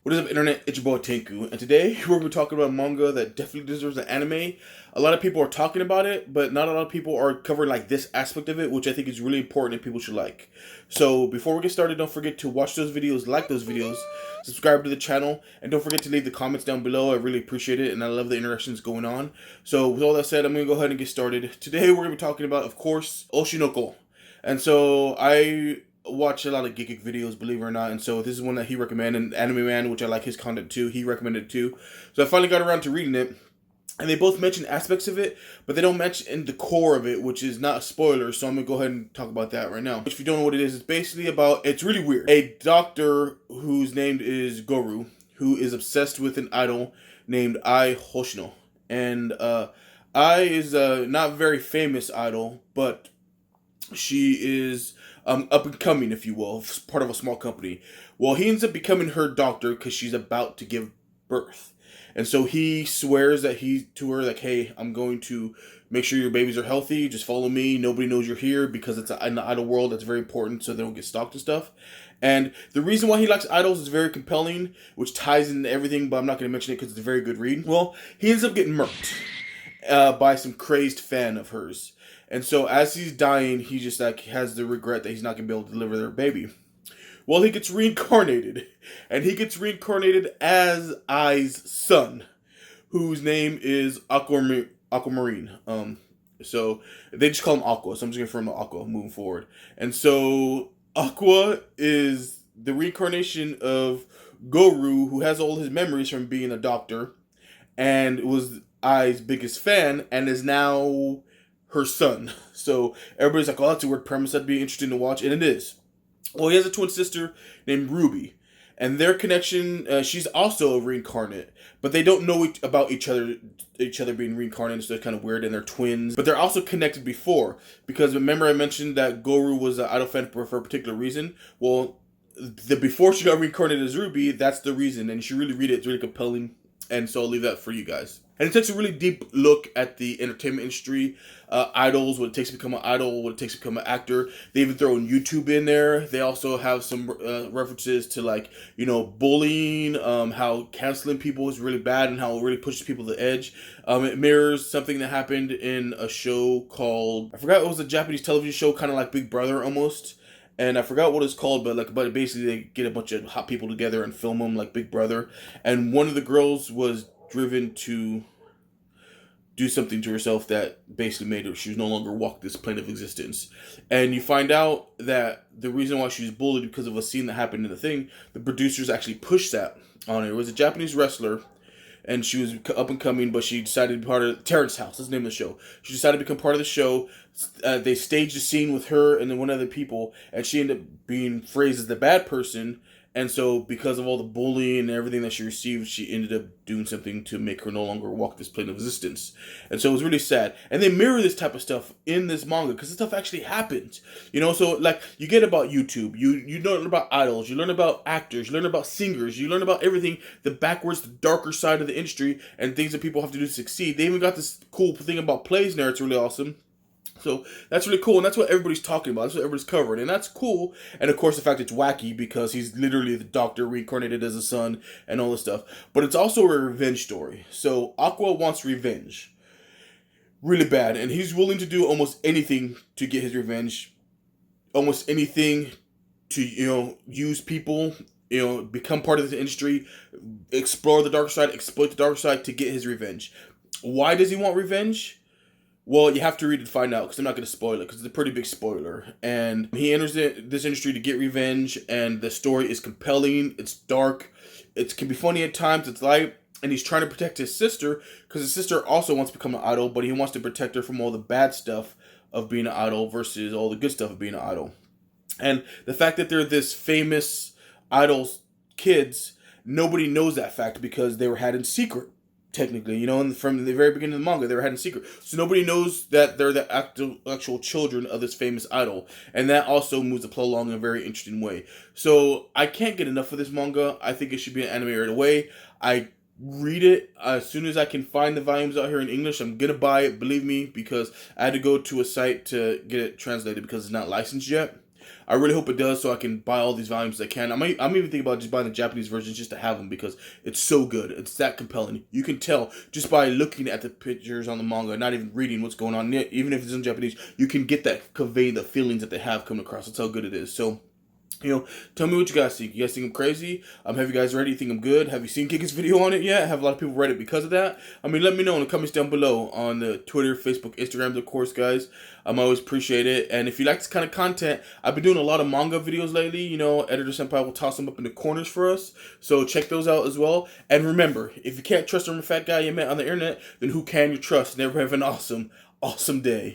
What is up, internet? It's your boy Tinku, and today we're going to be talking about a manga that definitely deserves an anime. A lot of people are talking about it, but not a lot of people are covering like this aspect of it, which I think is really important and people should like. So before we get started, don't forget to watch those videos, like those videos, subscribe to the channel, and don't forget to leave the comments down below. I really appreciate it, and I love the interactions going on. So with all that said, I'm going to go ahead and get started. Today we're going to be talking about, of course, Oshi No Ko. And so I watch a lot of geekic videos, believe it or not, and so this is one that he recommended, and Anime Man, which I like his content too, he recommended it too. So I finally got around to reading it, and they both mention aspects of it, but they don't mention the core of it, which is not a spoiler, so I'm going to go ahead and talk about that right now. If you don't know what it is, it's basically about, it's really weird. A doctor whose name is Goru, who is obsessed with an idol named Ai Hoshino. And Ai is a not very famous idol, but she is up and coming, if you will, part of a small company. Well, he ends up becoming her doctor because she's about to give birth. And so he swears that to her, like, hey, I'm going to make sure your babies are healthy. Just follow me. Nobody knows you're here because it's in the idol world. That's very important so they don't get stalked and stuff. And the reason why he likes idols is very compelling, which ties into everything, but I'm not going to mention it because it's a very good read. Well, he ends up getting murked by some crazed fan of hers. And so as he's dying, he just like has the regret that he's not going to be able to deliver their baby. Well, he gets reincarnated. And he gets reincarnated as Ai's son, whose name is Aquamarine. So they just call him Aqua. So I'm just going to refer him to Aqua moving forward. And so Aqua is the reincarnation of Goru, who has all his memories from being a doctor and was Ai's biggest fan and is now her son. So everybody's like, oh, that's a weird premise. That'd be interesting to watch. And it is. Well, he has a twin sister named Ruby. And their connection, she's also a reincarnate. But they don't know about each other being reincarnated. So it's kind of weird. And they're twins. But they're also connected before. Because remember I mentioned that Goru was an idol fan for a particular reason? Well, before she got reincarnated as Ruby, that's the reason. And you should really read it. It's really compelling. And so I'll leave that for you guys. And it takes a really deep look at the entertainment industry, idols, what it takes to become an idol, what it takes to become an actor. They even throw in YouTube in there. They also have some references to, like, you know, bullying, how canceling people is really bad and how it really pushes people to the edge. It mirrors something that happened in a show called, I forgot, it was a Japanese television show, kind of like Big Brother almost. And I forgot what it's called, but basically they get a bunch of hot people together and film them like Big Brother. And one of the girls was driven to do something to herself that basically made her, she was no longer walk this plane of existence. And you find out that the reason why she was bullied because of a scene that happened in the thing, the producers actually pushed that on her. It was a Japanese wrestler, and she was up and coming, but she decided to be part of Terrence House. That's the name of the show. She decided to become part of the show. They staged a scene with her and then one other people, and she ended up being phrased as the bad person. And so, because of all the bullying and everything that she received, she ended up doing something to make her no longer walk this plane of existence. And so, it was really sad. And they mirror this type of stuff in this manga, because this stuff actually happens. You know, so, like, you get about YouTube, you learn about idols, you learn about actors, you learn about singers, you learn about everything, the backwards, the darker side of the industry, and things that people have to do to succeed. They even got this cool thing about plays there, it's really awesome. So that's really cool, and that's what everybody's talking about. That's what everybody's covering, and that's cool. And of course, the fact it's wacky because he's literally the doctor reincarnated as a son and all this stuff. But it's also a revenge story. So Aqua wants revenge really bad, and he's willing to do almost anything to get his revenge. Almost anything to, you know, use people, you know, become part of the industry, explore the dark side, exploit the dark side to get his revenge. Why does he want revenge? Well, you have to read it to find out, because I'm not going to spoil it, because it's a pretty big spoiler. And he enters this industry to get revenge, and the story is compelling, it's dark, it can be funny at times, it's light, and he's trying to protect his sister, because his sister also wants to become an idol, but he wants to protect her from all the bad stuff of being an idol versus all the good stuff of being an idol. And the fact that they're this famous idol kids, nobody knows that fact because they were had in secret. Technically, you know, and from the very beginning of the manga, they were hiding secret. So nobody knows that they're the actual children of this famous idol. And that also moves the plot along in a very interesting way. So I can't get enough of this manga. I think it should be an anime right away. I read it as soon as I can find the volumes out here in English. I'm going to buy it, believe me, because I had to go to a site to get it translated because it's not licensed yet. I really hope it does, so I can buy all these volumes as I can. I'm even thinking about just buying the Japanese versions just to have them, because it's so good. It's that compelling. You can tell just by looking at the pictures on the manga, not even reading what's going on. Even if it's in Japanese, you can get that, convey the feelings that they have coming across. That's how good it is. So, tell me what you guys think. You guys think I'm crazy? Have you guys read it? You think I'm good? Have you seen Kika's video on it yet? Have a lot of people read it because of that? Let me know in the comments down below on the Twitter, Facebook, Instagram, of course, guys. I always appreciate it. And if you like this kind of content, I've been doing a lot of manga videos lately. Editor Senpai will toss them up in the corners for us. So check those out as well. And remember, if you can't trust a fat guy you met on the internet, then who can you trust? Never have an awesome, awesome day.